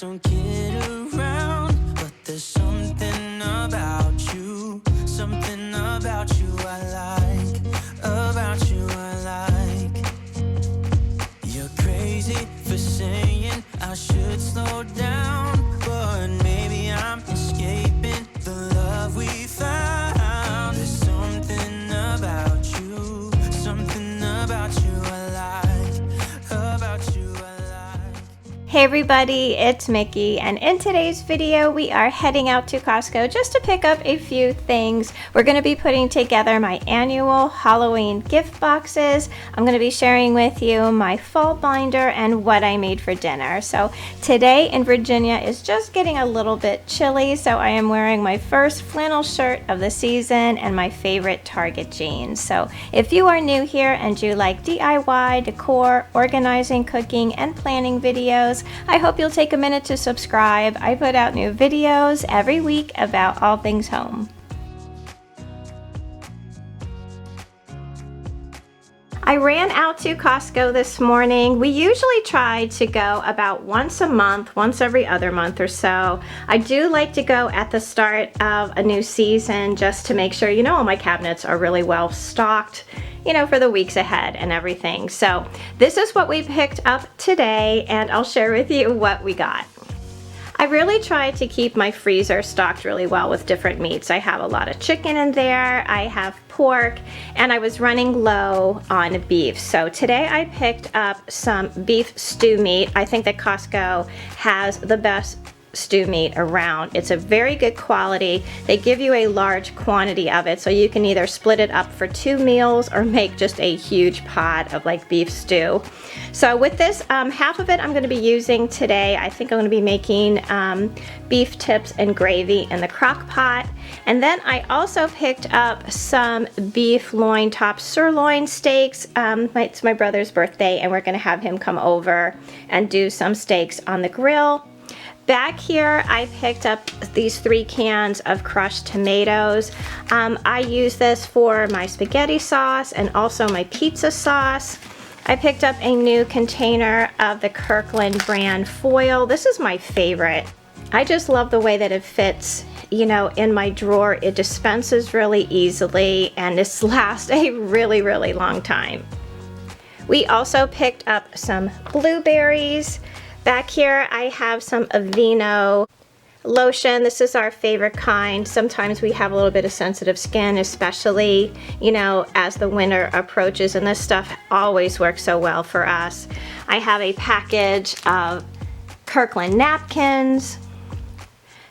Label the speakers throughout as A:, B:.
A: just don't get around. But there's something about you, something about you I like, about you I like. You're crazy for saying I should slow down, but maybe I'm escaping the love we found. There's something about you, something about you I like, about you I like.
B: Hey everybody, it's Mickey, and in today's video we are heading out to Costco just to pick up a few things. We're going to be putting together my annual Halloween gift boxes. I'm going to be sharing with you my fall binder and what I made for dinner. So today in Virginia is just getting a little bit chilly, so I am wearing my first flannel shirt of the season and my favorite Target jeans. So if you are new here and you like DIY, decor, organizing, cooking, and planning videos, I hope you'll take a minute to subscribe. I put out new videos every week about all things home. I ran out to Costco this morning. We usually try to go about once a month, once every other month or so. I do like to go at the start of a new season just to make sure, all my cabinets are really well stocked, for the weeks ahead and everything. So this is what we picked up today, and I'll share with you what we got. I really try to keep my freezer stocked really well with different meats. I have a lot of chicken in there, I have pork, and I was running low on beef. So today I picked up some beef stew meat. I think that Costco has the best stew meat around. It's a very good quality. They give you a large quantity of it, so you can either split it up for 2 meals or make just a huge pot of like beef stew. So with this, half of it I'm going to be using today. I think I'm going to be making beef tips and gravy in the Crock-Pot. And then I also picked up some beef loin top sirloin steaks. It's my brother's birthday, and we're going to have him come over and do some steaks on the grill. Back here, I picked up these 3 cans of crushed tomatoes. I use this for my spaghetti sauce and also my pizza sauce. I picked up a new container of the Kirkland brand foil. This is my favorite. I just love the way that it fits, in my drawer. It dispenses really easily, and this lasts a really, really long time. We also picked up some blueberries. Back here I have some Aveeno lotion. This is our favorite kind. Sometimes we have a little bit of sensitive skin, especially, as the winter approaches, and this stuff always works so well for us. I have a package of Kirkland napkins,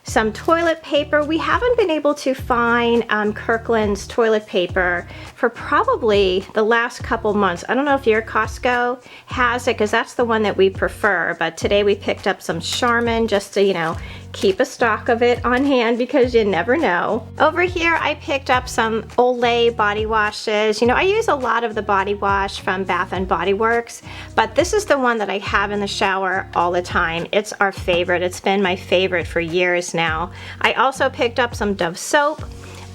B: some toilet paper. We haven't been able to find Kirkland's toilet paper for probably the last couple months. I don't know if your Costco has it, because that's the one that we prefer, but today we picked up some Charmin just to, keep a stock of it on hand, because you never know. Over here I picked up some Olay body washes. I use a lot of the body wash from Bath & Body Works, but this is the one that I have in the shower all the time. It's our favorite. It's been my favorite for years now. I also picked up some Dove soap.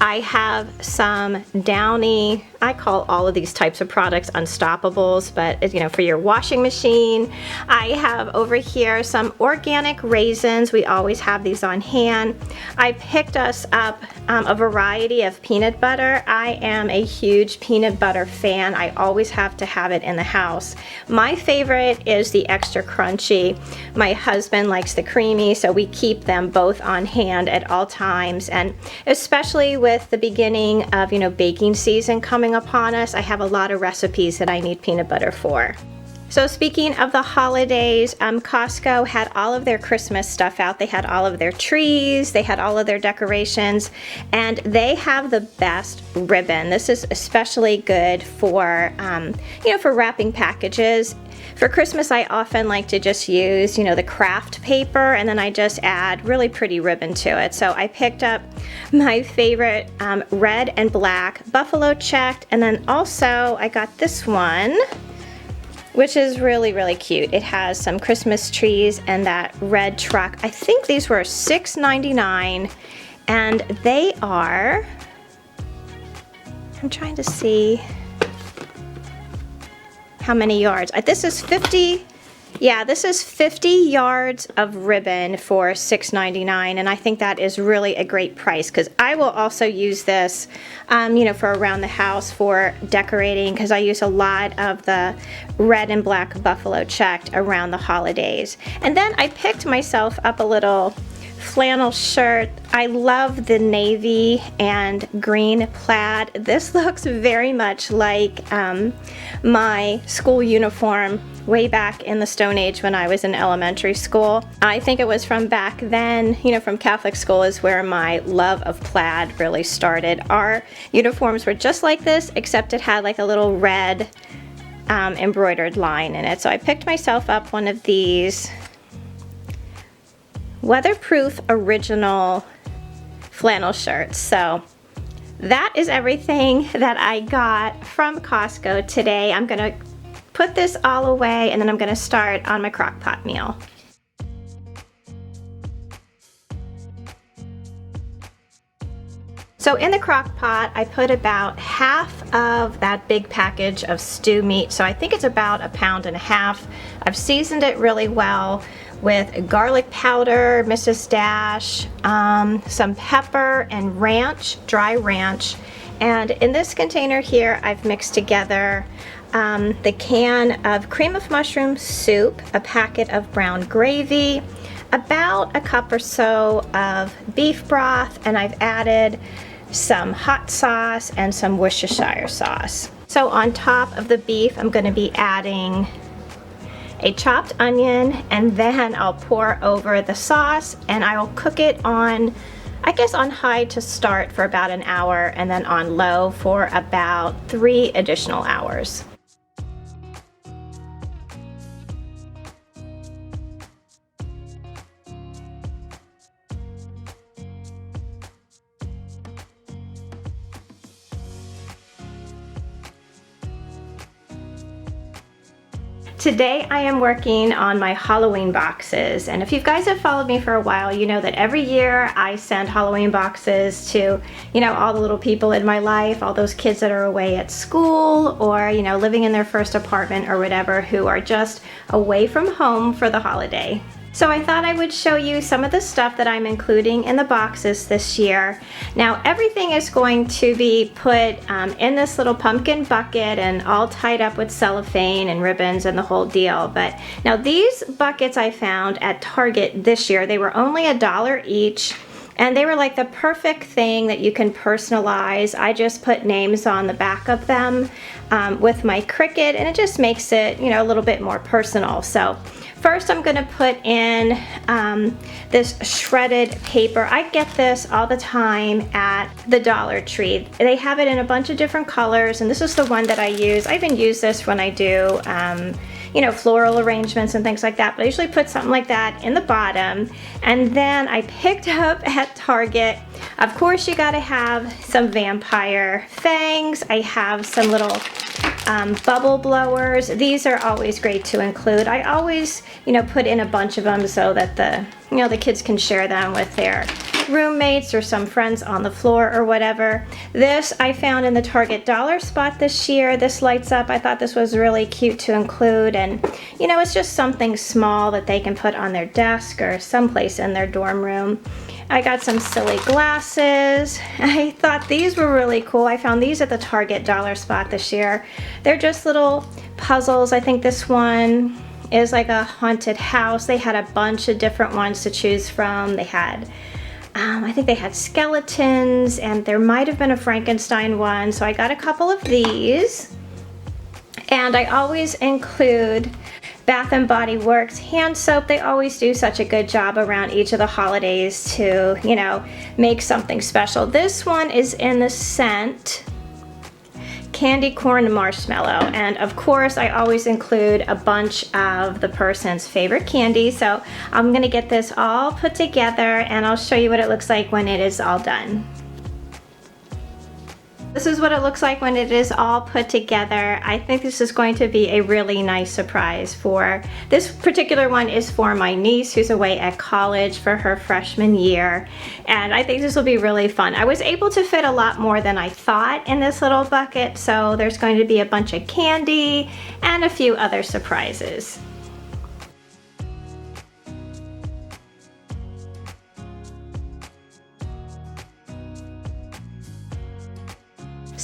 B: I have some Downy. I call all of these types of products Unstoppables, but for your washing machine. I have over here some organic raisins. We always have these on hand. I picked us up a variety of peanut butter. I am a huge peanut butter fan. I always have to have it in the house. My favorite is the extra crunchy. My husband likes the creamy, so we keep them both on hand at all times, and especially with the beginning of baking season coming upon us, I have a lot of recipes that I need peanut butter for. So speaking of the holidays, Costco had all of their Christmas stuff out. They had all of their trees, they had all of their decorations, and they have the best ribbon. This is especially good for, for wrapping packages. For Christmas, I often like to just use, the craft paper, and then I just add really pretty ribbon to it. So I picked up my favorite red and black buffalo checked, and then also I got this one, which is really, really cute. It has some Christmas trees and that red truck. I think these were $6.99, and they are, I'm trying to see how many yards. This is 50 Yeah, this is 50 yards of ribbon for $6.99, and I think that is really a great price because I will also use this, you know, for around the house for decorating because I use a lot of the red and black buffalo checked around the holidays. And then I picked myself up a little flannel shirt. I love the navy and green plaid. This looks very much like my school uniform way back in the Stone Age when I was in elementary school. I think it was from back then, you know, from Catholic school is where my love of plaid really started. Our uniforms were just like this, except it had like a little red embroidered line in it. So I picked myself up one of these weatherproof original flannel shirts. So that is everything that I got from Costco today. I'm gonna put this all away and then I'm gonna start on my Crock-Pot meal. So in the Crock-Pot, I put about half of that big package of stew meat. So I think it's about 1.5 pounds. I've seasoned it really well with garlic powder, Mrs. Dash, some pepper and ranch, dry ranch. And in this container here, I've mixed together the can of cream of mushroom soup, a packet of brown gravy, about a cup or so of beef broth, and I've added some hot sauce and some Worcestershire sauce. So on top of the beef, I'm going to be adding a chopped onion, and then I'll pour over the sauce and I will cook it on, I guess on high to start for about an hour and then on low for about 3 additional hours. Today I am working on my Halloween boxes, and if you guys have followed me for a while, you know that every year I send Halloween boxes to, you know, all the little people in my life, all those kids that are away at school or, you know, living in their first apartment or whatever, who are just away from home for the holiday. So I thought I would show you some of the stuff that I'm including in the boxes this year. Now everything is going to be put in this little pumpkin bucket and all tied up with cellophane and ribbons and the whole deal. But now these buckets I found at Target this year, they were only $1 each. And they were like the perfect thing that you can personalize. I just put names on the back of them with my Cricut, and it just makes it, you know, a little bit more personal. So first I'm gonna put in this shredded paper. I get this all the time at the Dollar Tree. They have it in a bunch of different colors, and this is the one that I use. I even use this when I do you know, floral arrangements and things like that, but I usually put something like that in the bottom. And then I picked up at Target, of course you gotta have some vampire fangs. I have some little bubble blowers. These are always great to include. I always, you know, put in a bunch of them so that the, you know, the kids can share them with their roommates or some friends on the floor or whatever. This I found in the Target dollar spot this year. This lights up. I thought this was really cute to include, and you know, it's just something small that they can put on their desk or someplace in their dorm room. I got some silly glasses. I thought these were really cool. I found these at the Target dollar spot this year. They're just little puzzles. I think this one is like a haunted house. They had a bunch of different ones to choose from. They had I think they had skeletons, and there might have been a Frankenstein one, so I got a couple of these. And I always include Bath and Body Works hand soap. They always do such a good job around each of the holidays to, you know, make something special. This one is in the scent Candy Corn Marshmallow, and of course I always include a bunch of the person's favorite candy. So I'm gonna get this all put together and I'll show you what it looks like when it is all done. This is what it looks like when it is all put together. I think this is going to be a really nice surprise for, this particular one is for my niece who's away at college for her freshman year. And I think this will be really fun. I was able to fit a lot more than I thought in this little bucket, so there's going to be a bunch of candy and a few other surprises.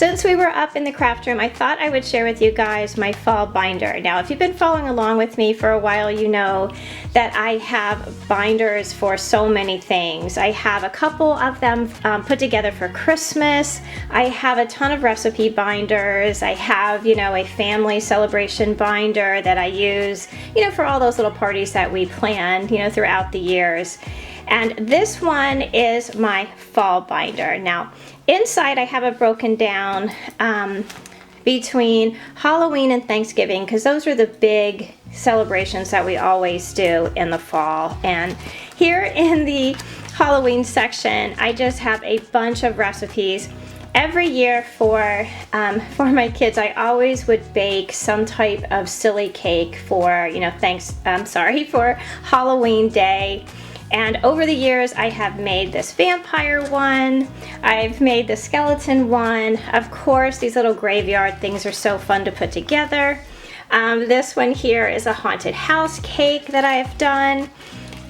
B: Since we were up in the craft room, I thought I would share with you guys my fall binder. Now, if you've been following along with me for a while, you know that I have binders for so many things. I have a couple of them put together for Christmas. I have a ton of recipe binders. I have, you know, a family celebration binder that I use, you know, for all those little parties that we plan, you know, throughout the years. And this one is my fall binder. Now, inside I have it broken down between Halloween and Thanksgiving, because those are the big celebrations that we always do in the fall. And here in the Halloween section, I just have a bunch of recipes. Every year for my kids, I always would bake some type of silly cake for, you know, for Halloween Day. And over the years, I have made this vampire one, I've made the skeleton one. Of course, these little graveyard things are so fun to put together. This one here is a haunted house cake that I have done.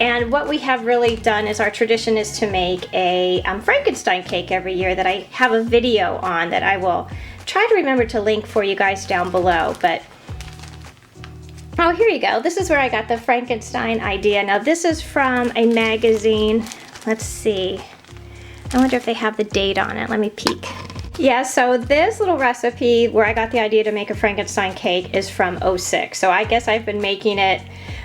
B: And what we have really done is our tradition is to make a Frankenstein cake every year that I have a video on that I will try to remember to link for you guys down below. But oh, here you go. This is where I got the Frankenstein idea. Now, this is from a magazine. Let's see. I wonder if they have the date on it. Let me peek. Yeah, so this little recipe where I got the idea to make a Frankenstein cake is from '06. So I guess I've been making it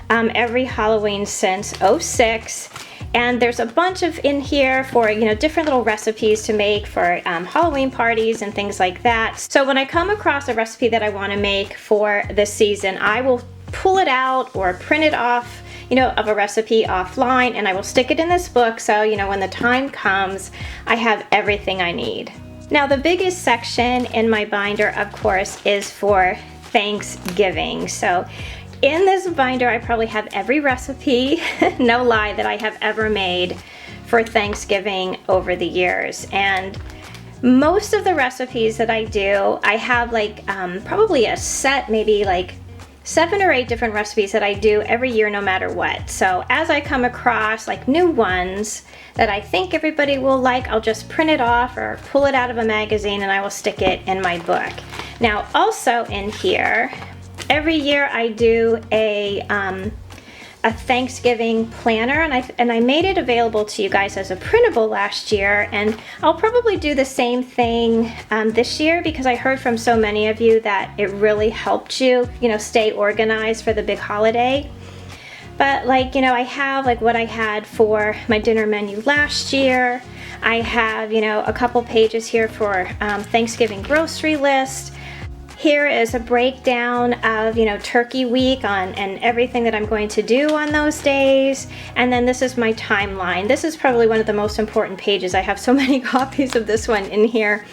B: every Halloween since '06. And there's a bunch of in here for, you know, different little recipes to make for Halloween parties and things like that. So when I come across a recipe that I want to make for this season, I will pull it out or print it off, you know, of a recipe offline, and I will stick it in this book so, you know, when the time comes, I have everything I need. Now, the biggest section in my binder, of course, is for Thanksgiving. So in this binder, I probably have every recipe, no lie, that I have ever made for Thanksgiving over the years. And most of the recipes that I do, I have like probably a set, maybe like 7 or 8 different recipes that I do every year no matter what. So as I come across like new ones that I think everybody will like, I'll just print it off or pull it out of a magazine and I will stick it in my book. Now, also in here, every year I do a Thanksgiving planner, and I made it available to you guys as a printable last year, and I'll probably do the same thing this year because I heard from so many of you that it really helped you, you know, stay organized for the big holiday. But like, you know, I have like what I had for my dinner menu last year. I have, you know, a couple pages here for Thanksgiving grocery list. Here is a breakdown of, you know, Turkey Week and everything that I'm going to do on those days. And then this is my timeline. This is probably one of the most important pages. I have so many copies of this one in here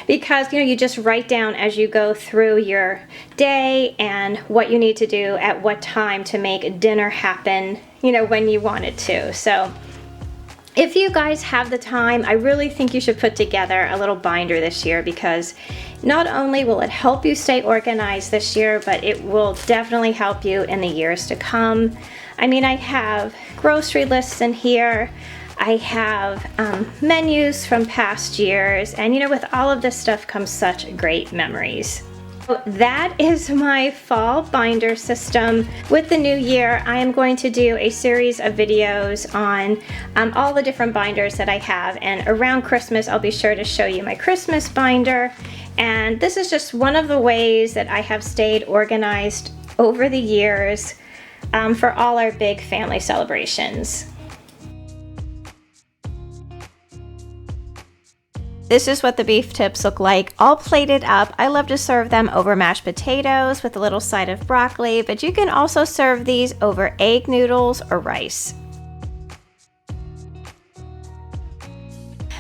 B: because, you know, you just write down as you go through your day and what you need to do at what time to make dinner happen, you know, when you want it to. So if you guys have the time, I really think you should put together a little binder this year because not only will it help you stay organized this year, but it will definitely help you in the years to come. I mean, I have grocery lists in here. I have menus from past years. And you know, with all of this stuff comes such great memories. That is my fall binder system. With the new year, I am going to do a series of videos on all the different binders that I have, and around Christmas I'll be sure to show you my Christmas binder. And this is just one of the ways that I have stayed organized over the years for all our big family celebrations. This is what the beef tips look like, all plated up. I love to serve them over mashed potatoes with a little side of broccoli, but you can also serve these over egg noodles or rice.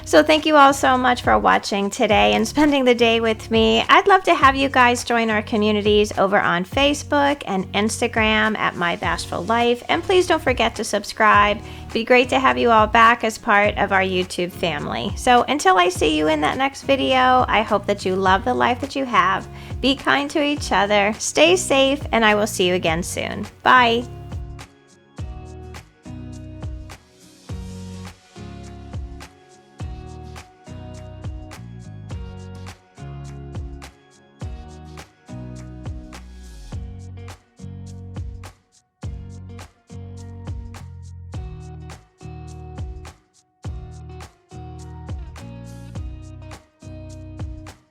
B: So thank you all so much for watching today and spending the day with me. I'd love to have you guys join our communities over on Facebook and Instagram at My Bashful Life. And please don't forget to subscribe. It'd be great to have you all back as part of our YouTube family. So until I see you in that next video, I hope that you love the life that you have. Be kind to each other, stay safe, and I will see you again soon. Bye.